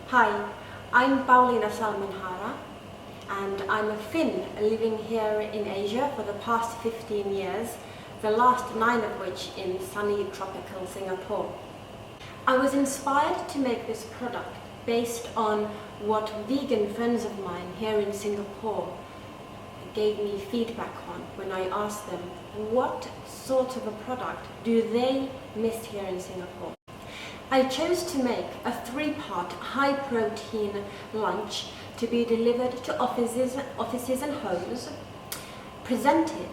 Hi, I'm Pauliina Salmenhaara and I'm a Finn living here in Asia for the past 15 years, the last 9 of which in sunny tropical Singapore. I was inspired to make this product based on what vegan friends of mine here in Singapore gave me feedback on when I asked them what sort of a product do they miss here in Singapore. I chose to make a 3-part high-protein lunch to be delivered to offices and homes, presented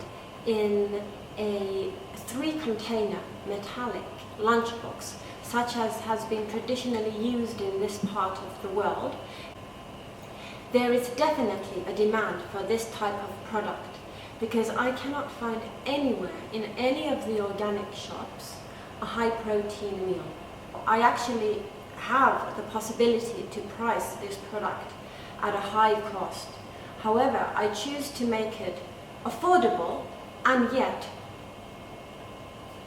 in a 3-container metallic lunchbox, such as has been traditionally used in this part of the world. There is definitely a demand for this type of product because I cannot find anywhere in any of the organic shops a high-protein meal. I actually have the possibility to price this product at a high cost. However, I choose to make it affordable and yet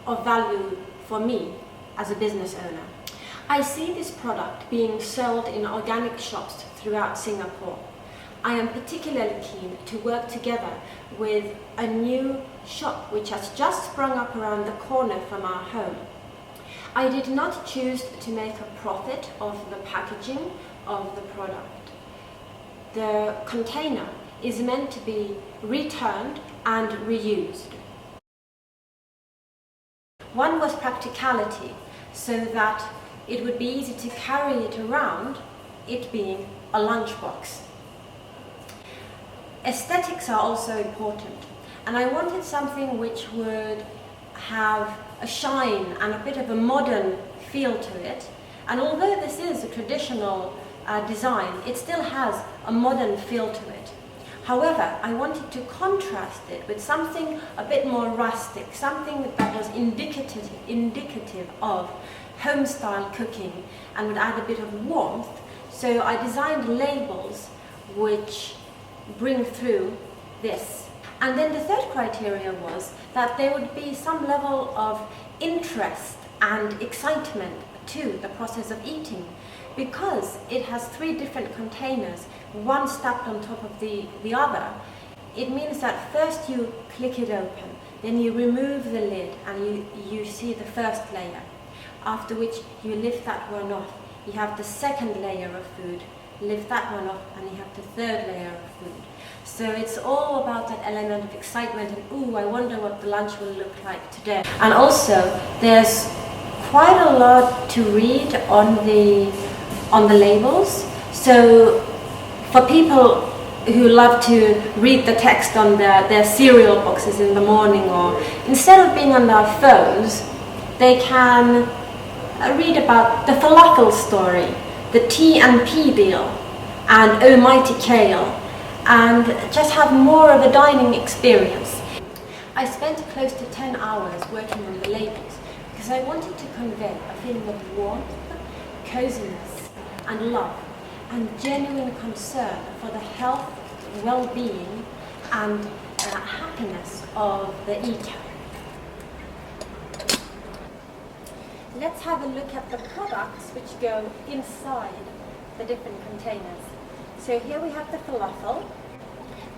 of value for me as a business owner. I see this product being sold in organic shops throughout Singapore. I am particularly keen to work together with a new shop which has just sprung up around the corner from our home. I did not choose to make a profit of the packaging of the product. The container is meant to be returned and reused. One was practicality, so that it would be easy to carry it around, it being a lunchbox. Aesthetics are also important, and I wanted something which would have a shine and a bit of a modern feel to it. And although this is a traditional design, it still has a modern feel to it. However, I wanted to contrast it with something a bit more rustic, something that was indicative of home-style cooking and would add a bit of warmth. So I designed labels which bring through this. And then the third criteria was that there would be some level of interest and excitement to the process of eating. Because it has 3 different containers, one stacked on top of the other, it means that first you click it open, then you remove the lid and you see the first layer. After which you lift that one off, you have the second layer of food, lift that one off and you have the third layer of food. So it's all about that element of excitement and, ooh, I wonder what the lunch will look like today. And also, there's quite a lot to read on the labels. So for people who love to read the text on their cereal boxes in the morning, or instead of being on their phones, they can read about the Falafels story, the T&P deal, and Oh Mighty Kale, and just have more of a dining experience. I spent close to 10 hours working on the labels because I wanted to convey a feeling of warmth, coziness and love, and genuine concern for the health, well-being and happiness of the eater. Let's have a look at the products which go inside the different containers. So here we have the falafel,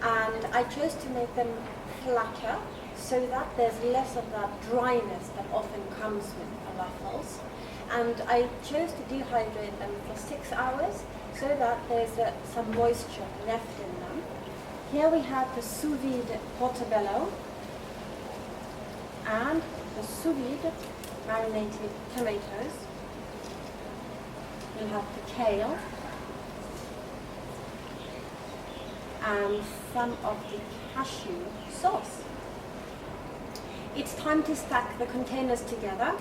and I chose to make them flatter so that there's less of that dryness that often comes with falafels. And I chose to dehydrate them for 6 hours so that there's some moisture left in them. Here we have the sous vide portobello and the sous vide marinated tomatoes. We'll have the kale and some of the cashew sauce. It's time to stack the containers together.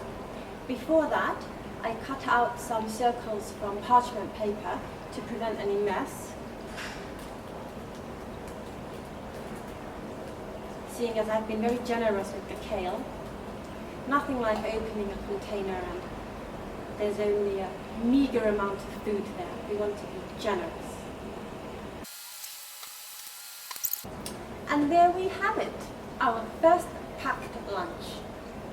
Before that, I cut out some circles from parchment paper to prevent any mess. Seeing as I've been very generous with the kale, nothing like opening a container and there's only a meager amount of food there. We want to be generous. And there we have it, our first packed lunch.